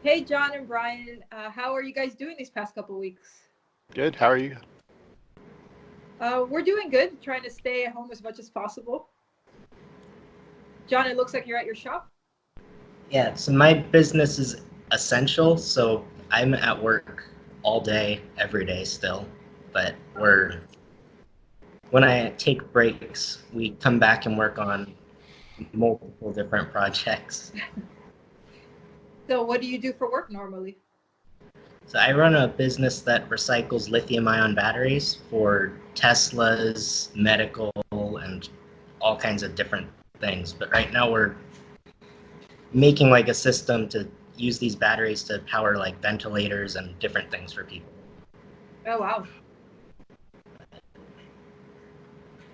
Hey, John and Brian, how are you guys doing these past couple weeks? Good. How are you? We're doing good, trying to stay at home as much as possible. John, it looks like you're at your shop. Yeah, so my business is essential, so I'm at work all day, every day still. But when I take breaks, we come back and work on multiple different projects. So, what do you do for work normally? So I run a business that recycles lithium-ion batteries for Teslas, medical, and all kinds of different things. But right now we're making like a system to use these batteries to power like ventilators and different things for people. Oh, wow.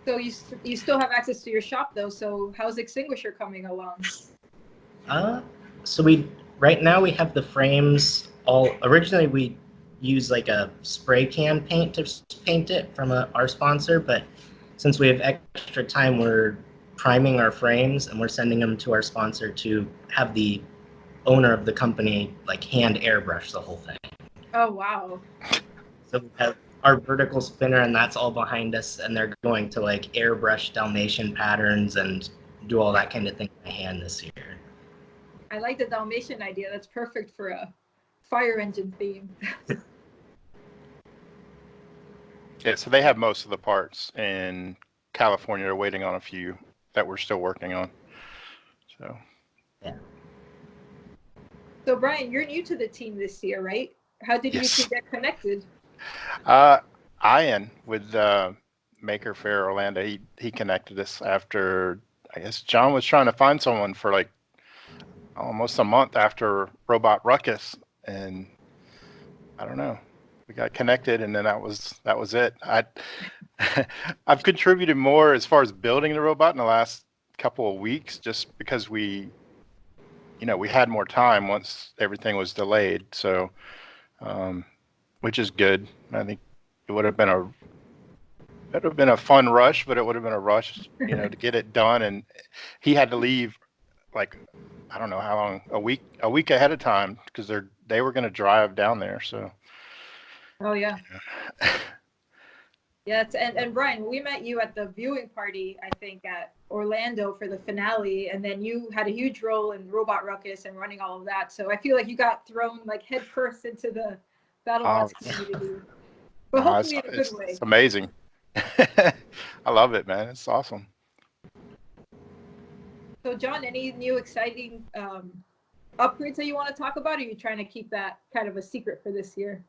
So, you still have access to your shop, though. So, how's Extinguisher coming along? Uh, so we right now we have the frames all. Originally we use like a spray can paint to paint it from our sponsor, but since we have extra time, we're priming our frames and we're sending them to our sponsor to have the owner of the company like hand airbrush the whole thing. Oh, wow. So we have our vertical spinner, and that's all behind us, and they're going to like airbrush Dalmatian patterns and do all that kind of thing by hand this year. I like the Dalmatian idea. That's perfect for a fire engine theme. Yeah, so they have most of the parts in California. They're waiting on a few that we're still working on. So Yeah. So, Brian, you're new to the team this year, right? How did you two yes, get connected? Ian with Maker Faire Orlando. He connected us after I guess John was trying to find someone for like almost a month after Robot Ruckus, and I don't know. We got connected, and then that was it. I've contributed more as far as building the robot in the last couple of weeks, just because we had more time once everything was delayed. So, which is good. I think it would have been a fun rush, but it would have been a rush, to get it done. And he had to leave like I don't know how long, a week ahead of time because they were going to drive down there. So. Oh, yeah. Yeah, and Brian, we met you at the viewing party, I think, at Orlando for the finale, and then you had a huge role in Robot Ruckus and running all of that. So I feel like you got thrown like headfirst into the Oh, BattleBots community, but no, hopefully in a good it's way. amazing. I love it, man. It's awesome. So, John, any new exciting upgrades that you want to talk about? Or are you trying to keep that kind of a secret for this year?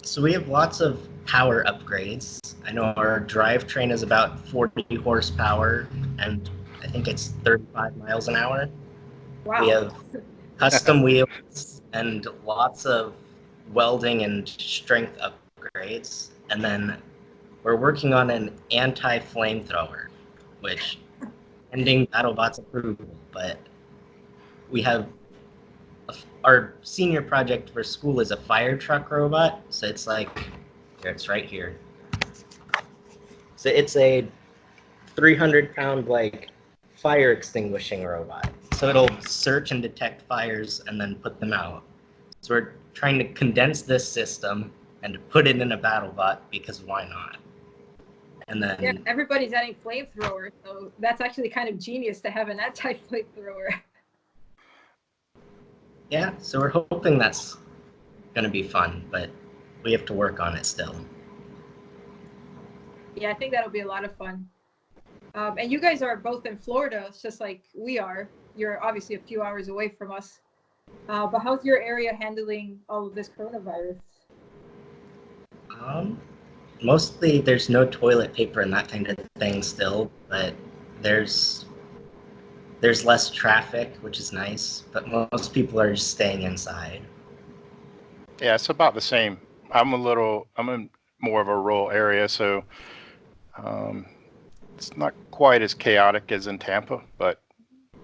So we have lots of power upgrades. I know our drivetrain is about 40 horsepower, and I think it's 35 miles an hour. We Wow. have custom wheels and lots of welding and strength upgrades. And then we're working on an anti-flamethrower, which pending BattleBots approval, but we have our senior project for school is a fire truck robot. So it's like, here, it's right here. So it's a 300-pound like fire extinguishing robot. So it'll search and detect fires and then put them out. So we're trying to condense this system and put it in a BattleBot because why not? And Yeah, then everybody's adding flamethrowers, so that's actually kind of genius to have an anti-flamethrower. yeah, so we're hoping that's gonna be fun, but we have to work on it still. Yeah, I think that'll be a lot of fun. And you guys are both in Florida, it's just like we are. You're obviously a few hours away from us. But how's your area handling all of this coronavirus? Um, Mostly there's no toilet paper and that kind of thing still, but there's less traffic, which is nice, but most people are just staying inside. Yeah, it's about the same. I'm in more of a rural area, so um, it's not quite as chaotic as in Tampa, but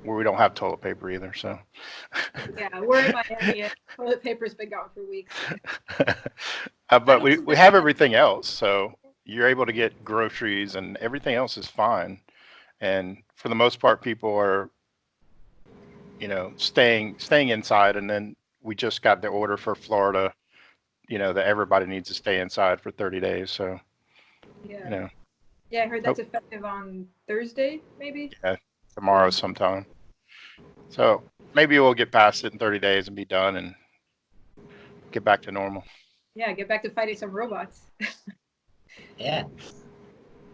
where we don't have toilet paper either. So. Yeah, we're in Miami and toilet paper's been gone for weeks. I But don't we think have that's everything else, so you're able to get groceries and everything else is fine. And for the most part, people are staying inside, and then we just got the order for Florida, that everybody needs to stay inside for 30 days. So, Yeah. Yeah, I heard that's effective on Thursday, maybe. Yeah, tomorrow sometime. So maybe we'll get past it in 30 days and be done and get back to normal. Yeah, get back to fighting some robots. Yeah.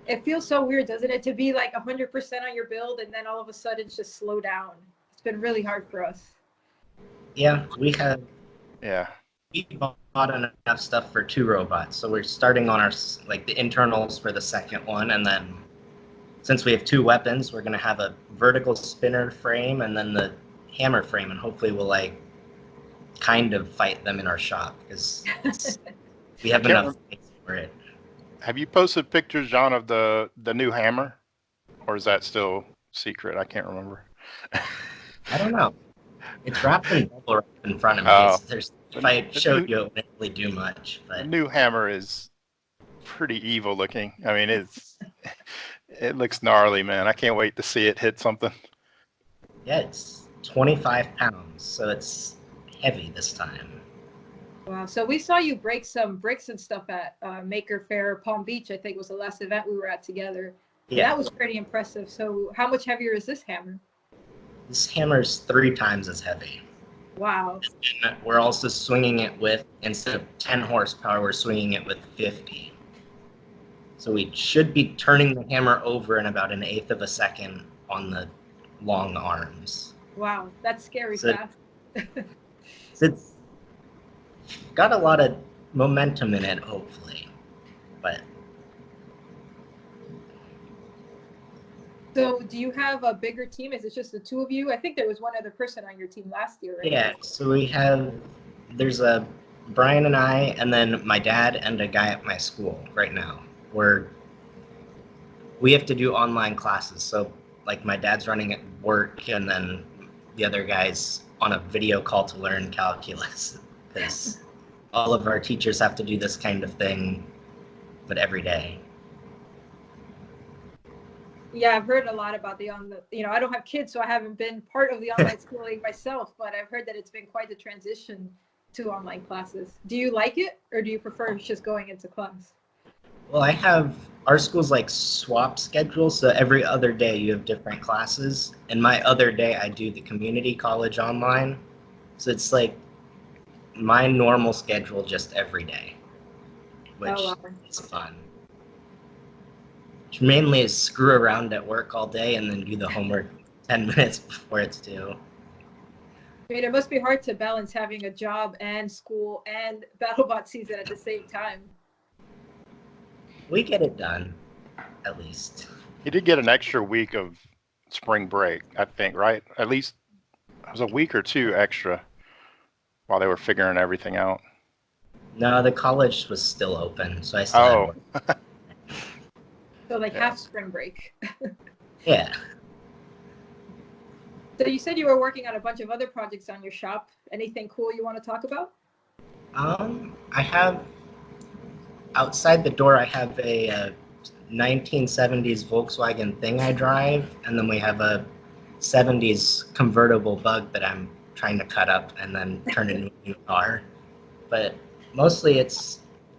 It feels so weird, doesn't it, to be like 100% on your build and then all of a sudden just slow down. It's been really hard for us. Yeah, we bought enough stuff for 2 robots, so we're starting on our the internals for the second one, and then since we have 2 weapons, we're gonna have a vertical spinner frame and then the hammer frame, and hopefully we'll kind of fight them in our shop because we have enough space for it. Have you posted pictures, John, of the new hammer, or is that still secret? I can't remember. I don't know. It's wrapped in bubble wrap in front of me. If I showed you, it wouldn't really do much. But the new hammer is pretty evil looking. I mean, it looks gnarly, man. I can't wait to see it hit something. Yeah, it's 25 pounds, so it's heavy this time. Wow. So we saw you break some bricks and stuff at Maker Faire Palm Beach. I think was the last event we were at together. Yeah. That was pretty impressive. So how much heavier is this hammer? This hammer's 3 times as heavy. Wow. And we're also swinging it with, instead of 10 horsepower, we're swinging it with 50. So we should be turning the hammer over in about 1/8 of a second on the long arms. Wow, that's scary fast. It's got a lot of momentum in it, hopefully. But so do you have a bigger team? Is it just the 2 of you? I think there was one other person on your team last year, right? Yeah, so there's Brian and I, and then my dad and a guy at my school right now. We have to do online classes. So my dad's running at work, and then the other guy's on a video call to learn calculus, because all of our teachers have to do this kind of thing, but every day. Yeah, I've heard a lot about I don't have kids, so I haven't been part of the online schooling myself, but I've heard that it's been quite the transition to online classes. Do you like it, or do you prefer just going into class? Well, our school's swap schedule, so every other day you have different classes, and my other day I do the community college online, so it's my normal schedule just every day, which is fun. Which mainly is screw around at work all day and then do the homework 10 minutes before it's due. I mean, it must be hard to balance having a job and school and BattleBot season at the same time. We get it done, at least. You did get an extra week of spring break, I think, right? At least it was a week or 2 extra while they were figuring everything out. No, the college was still open, so I still had work. So half spring break. Yeah. So you said you were working on a bunch of other projects on your shop. Anything cool you want to talk about? I have, outside the door, I have a 1970s Volkswagen thing I drive, and then we have a 70s convertible Bug that I'm trying to cut up and then turn into a new car. But mostly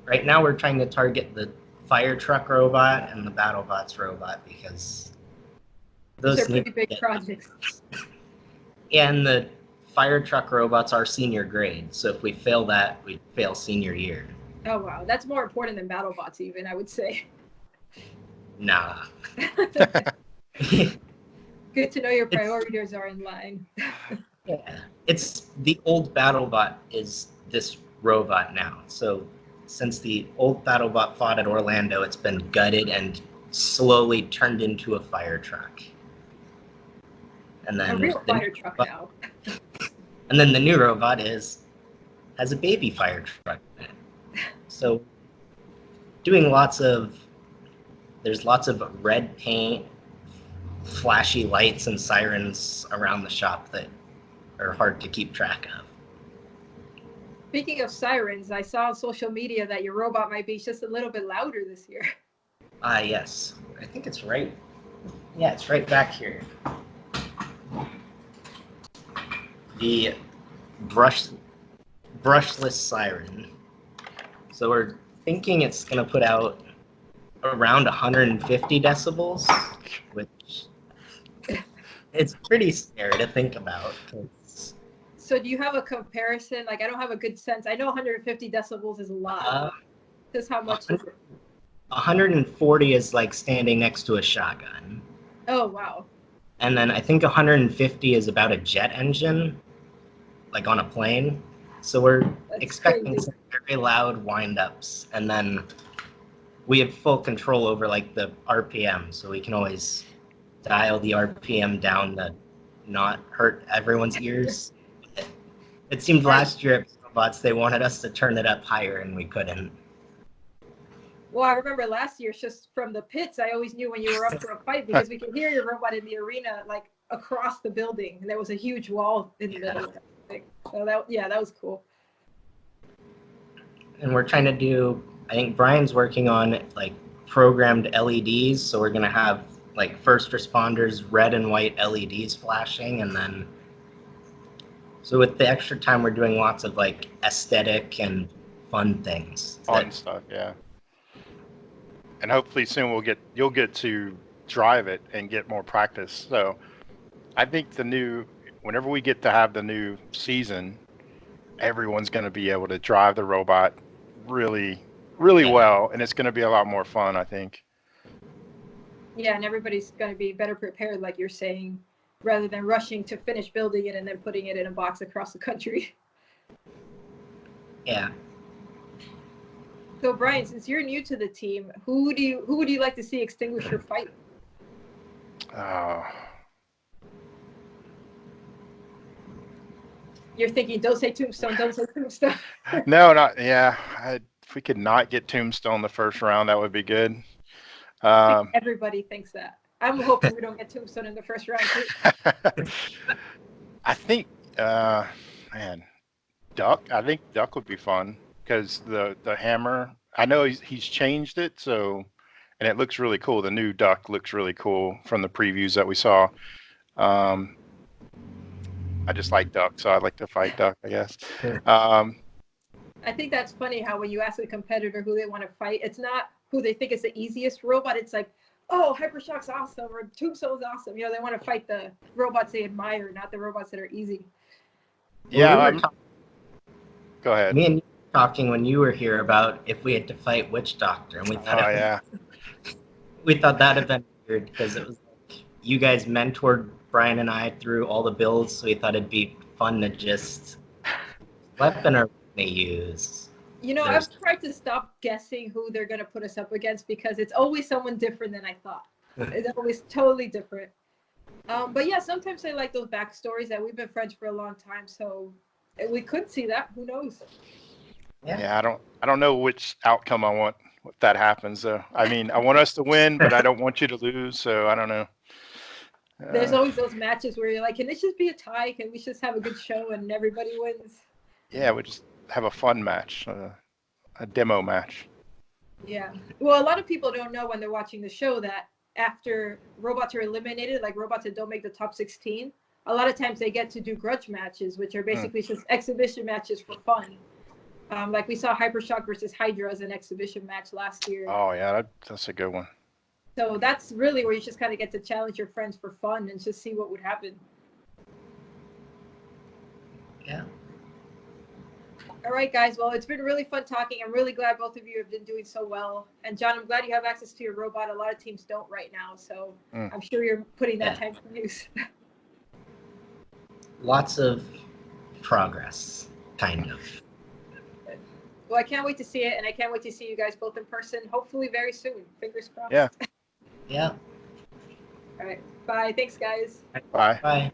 right now we're trying to target the fire truck robot and the BattleBots robot, because those are pretty big projects. And the fire truck robots are senior grade, so if we fail that, we fail senior year. Oh wow, that's more important than BattleBots even, I would say. Nah. Good to know your priorities are in line. Yeah, it's the old BattleBot is this robot now. So since the old BattleBot fought at Orlando, it's been gutted and slowly turned into a fire truck. And then a real fire truck now. And then the new robot has a baby fire truck in it. So there's lots of red paint, flashy lights, and sirens around the shop that are hard to keep track of. Speaking of sirens, I saw on social media that your robot might be just a little bit louder this year. Yes. I think it's right. Yeah, it's right back here. the brushless siren. So we're thinking it's going to put out around 150 decibels, which it's pretty scary to think about. So do you have a comparison? Like, I don't have a good sense. I know 150 decibels is a lot. Just how much is it? 140 is like standing next to a shotgun. Oh, wow. And then I think 150 is about a jet engine, like on a plane. So we're expecting some very loud wind-ups. And then we have full control over like the RPM, so we can always dial the RPM down to not hurt everyone's ears. It seemed last year at Robots they wanted us to turn it up higher and we couldn't. Well, I remember last year, just from the pits, I always knew when you were up for a fight because we could hear your robot in the arena, like across the building, and there was a huge wall in the middle of it. So that was cool. And we're trying to do, I think Brian's working on like programmed LEDs, so we're gonna have like first responders red and white LEDs flashing, and then so with the extra time we're doing lots of like aesthetic and fun things. Fun stuff, yeah. And hopefully soon you'll get to drive it and get more practice. So I think whenever we get to have the new season, everyone's going to be able to drive the robot really, really well, and it's going to be a lot more fun, I think. Yeah, and everybody's going to be better prepared, like you're saying, rather than rushing to finish building it and then putting it in a box across the country. Yeah. So Brian, since you're new to the team, who would you like to see Extinguisher fight? You're thinking, don't say Tombstone, don't say Tombstone. No, if we could not get Tombstone the first round, that would be good. I think everybody thinks that. I'm hoping we don't get Tombstone in the first round too. I think, Duck. I think Duck would be fun because the hammer. I know he's changed it, and it looks really cool. The new Duck looks really cool from the previews that we saw. I just like Duck, so I'd like to fight Duck, I guess. I think that's funny how when you ask a competitor who they want to fight, it's not who they think is the easiest robot. It's like, oh, Hypershock's awesome, or Tombstone's awesome. You know, they want to fight the robots they admire, not the robots that are easy. Yeah. Go ahead. Me and you were talking when you were here about if we had to fight Witch Doctor, and we thought, we thought that'd have been weird because it was like you guys mentored Brian and I through all the builds, so we thought it'd be fun to just weapon or they use. You know, I've tried to stop guessing who they're going to put us up against because it's always someone different than I thought. It's always totally different. But yeah, sometimes I like those backstories that we've been friends for a long time, so we could see that. Who knows? Yeah, I don't know which outcome I want if that happens. I mean, I want us to win, but I don't want you to lose, so I don't know. There's always those matches where you're like, can this just be a tie? Can we just have a good show and everybody wins? Yeah, we just have a fun match, a demo match. Yeah. Well, a lot of people don't know when they're watching the show that after robots are eliminated, like robots that don't make the top 16, a lot of times they get to do grudge matches, which are basically just exhibition matches for fun. Like we saw Hypershock versus Hydra as an exhibition match last year. Oh, yeah, that's a good one. So that's really where you just kind of get to challenge your friends for fun and just see what would happen. Yeah. All right, guys. Well, it's been really fun talking. I'm really glad both of you have been doing so well. And John, I'm glad you have access to your robot. A lot of teams don't right now. So I'm sure you're putting that time to use. Lots of progress, kind of. Well, I can't wait to see it. And I can't wait to see you guys both in person, hopefully very soon. Fingers crossed. Yeah. Yeah. All right. Bye. Thanks, guys. Bye. Bye.